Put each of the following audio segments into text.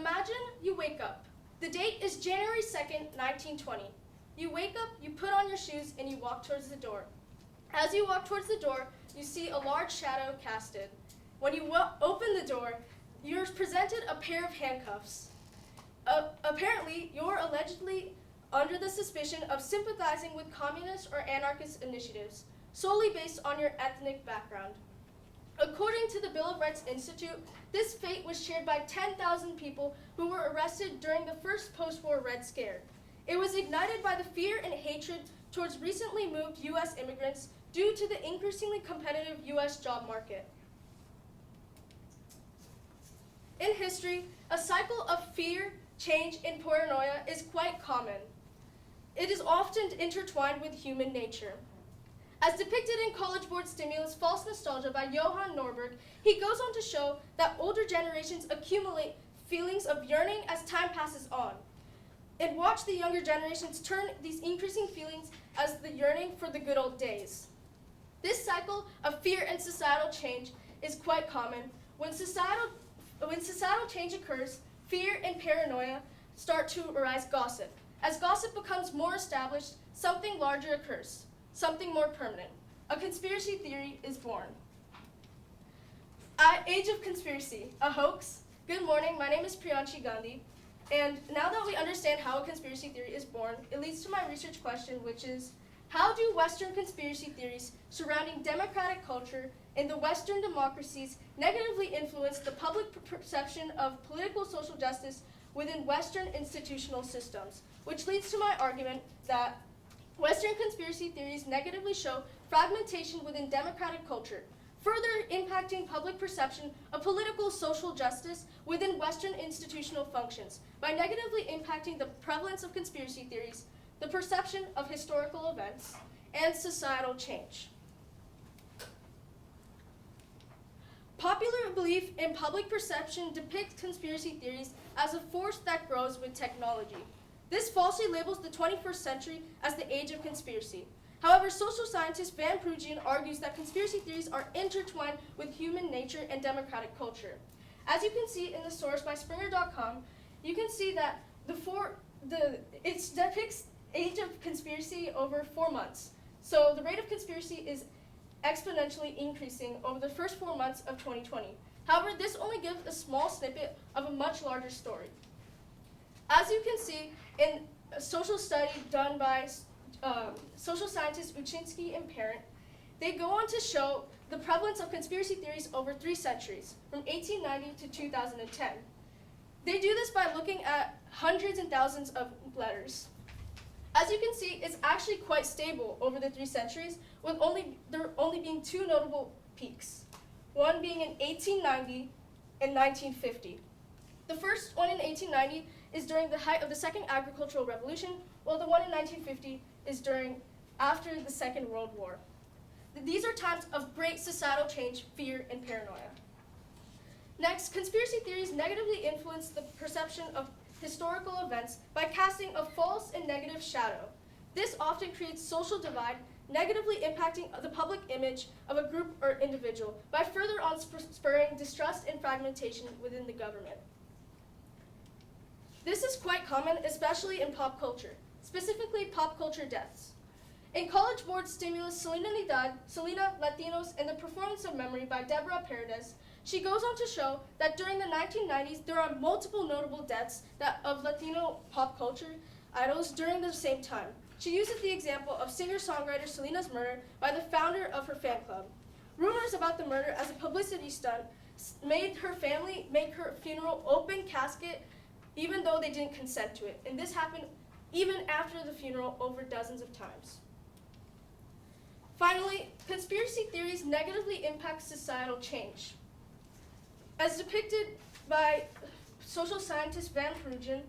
Imagine you wake up. The date is January 2nd, 1920. You wake up, you put on your shoes, and you walk towards the door. As you walk towards the door, you see a large shadow casted. When you open the door, you're presented a pair of handcuffs. Apparently, you're allegedly under the suspicion of sympathizing with communist or anarchist initiatives, solely based on your ethnic background. According to the Bill of Rights Institute, this fate was shared by 10,000 people who were arrested during the first post-war Red Scare. It was ignited by the fear and hatred towards recently moved U.S. immigrants due to the increasingly competitive U.S. job market. In history, a cycle of fear, change, and paranoia is quite common. It is often intertwined with human nature. As depicted in College Board Stimulus False Nostalgia by Johan Norberg, he goes on to show that older generations accumulate feelings of yearning as time passes on, and watch the younger generations turn these increasing feelings as the yearning for the good old days. This cycle of fear and societal change is quite common. When societal change occurs, fear and paranoia start to arise gossip. As gossip becomes more established, something larger occurs, something more permanent. A conspiracy theory is born. Age of conspiracy, a hoax. Good morning, my name is Priyanshi Gandhi, and now that we understand how a conspiracy theory is born, it leads to my research question, which is, how do Western conspiracy theories surrounding democratic culture in the Western democracies negatively influence the public perception of political social justice within Western institutional systems? Which leads to my argument that Western conspiracy theories negatively show fragmentation within democratic culture, further impacting public perception of political social justice within Western institutional functions by negatively impacting the prevalence of conspiracy theories, the perception of historical events, and societal change. Popular belief in public perception depicts conspiracy theories as a force that grows with technology. This falsely labels the 21st century as the age of conspiracy. However, social scientist Van Perugian argues that conspiracy theories are intertwined with human nature and democratic culture. As you can see in the source by Springer.com, you can see that it depicts age of conspiracy over 4 months. So the rate of conspiracy is exponentially increasing over the first 4 months of 2020. However, this only gives a small snippet of a much larger story. As you can see in a social study done by social scientists Uchinsky and Parent, they go on to show the prevalence of conspiracy theories over 3 centuries, from 1890 to 2010. They do this by looking at hundreds and thousands of letters. As you can see, it's actually quite stable over the 3 centuries, with there only being 2 notable peaks, one being in 1890 and 1950. The first one in 1890 is during the height of the Second Agricultural Revolution, while the one in 1950 is after the Second World War. These are times of great societal change, fear, and paranoia. Next, conspiracy theories negatively influence the perception of historical events by casting a false and negative shadow. This often creates social divide, negatively impacting the public image of a group or individual by further on spurring distrust and fragmentation within the government. This is quite common, especially in pop culture, specifically pop culture deaths. In College Board Stimulus Selena, Latinos, and the Performance of Memory by Deborah Paredes, she goes on to show that during the 1990s, there are multiple notable deaths of Latino pop culture idols during the same time. She uses the example of singer-songwriter Selena's murder by the founder of her fan club. Rumors about the murder as a publicity stunt made her family make her funeral open casket even though they didn't consent to it. And this happened even after the funeral over dozens of times. Finally, conspiracy theories negatively impact societal change. As depicted by social scientist Van Perugian,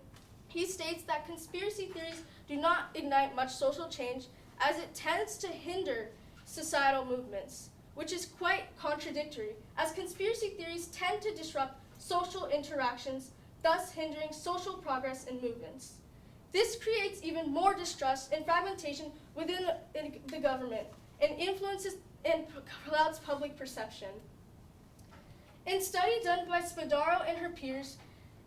he states that conspiracy theories do not ignite much social change as it tends to hinder societal movements, which is quite contradictory, as conspiracy theories tend to disrupt social interactions, thus hindering social progress and movements. This creates even more distrust and fragmentation within the government and influences and clouds public perception. In a study done by Spadaro and her peers,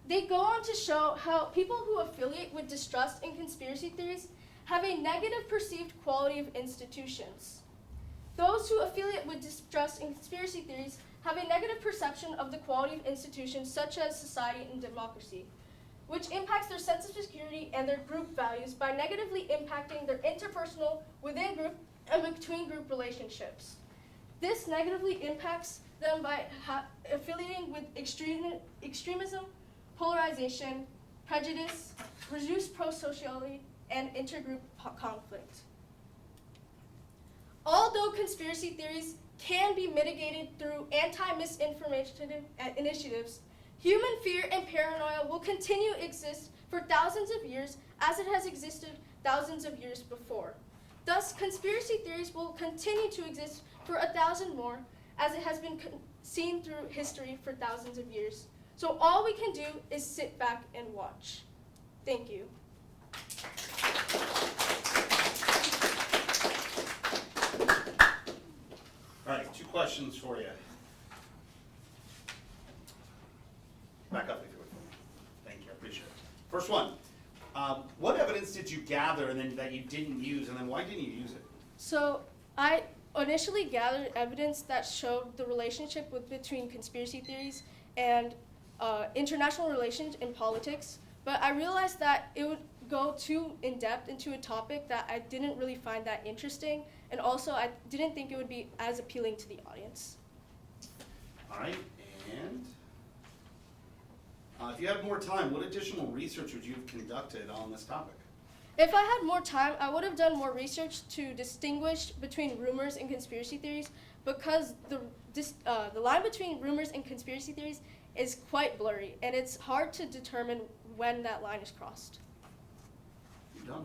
They go on to show how people who affiliate with distrust in conspiracy theories have a negative perceived quality of institutions. Those who affiliate with distrust in conspiracy theories have a negative perception of the quality of institutions such as society and democracy, which impacts their sense of security and their group values by negatively impacting their interpersonal, within group, and between group relationships. This negatively impacts them by affiliating with extremism, polarization, prejudice, reduced pro-sociality, and intergroup conflict. Although conspiracy theories can be mitigated through anti-misinformation initiatives, human fear and paranoia will continue to exist for thousands of years as it has existed thousands of years before. Thus, conspiracy theories will continue to exist for 1,000 more as it has been seen through history for thousands of years. So all we can do is sit back and watch. Thank you. All right, 2 questions for you. Back up if you would. Thank you, I appreciate it. First one, what evidence did you gather and then that you didn't use, and then why didn't you use it? So I initially gathered evidence that showed the relationship between conspiracy theories and international relations in politics, but I realized that it would go too in-depth into a topic that I didn't really find that interesting, and also I didn't think it would be as appealing to the audience. All right, and if you had more time, what additional research would you have conducted on this topic? If I had more time, I would have done more research to distinguish between rumors and conspiracy theories, because the line between rumors and conspiracy theories is quite blurry, and it's hard to determine when that line is crossed. You done,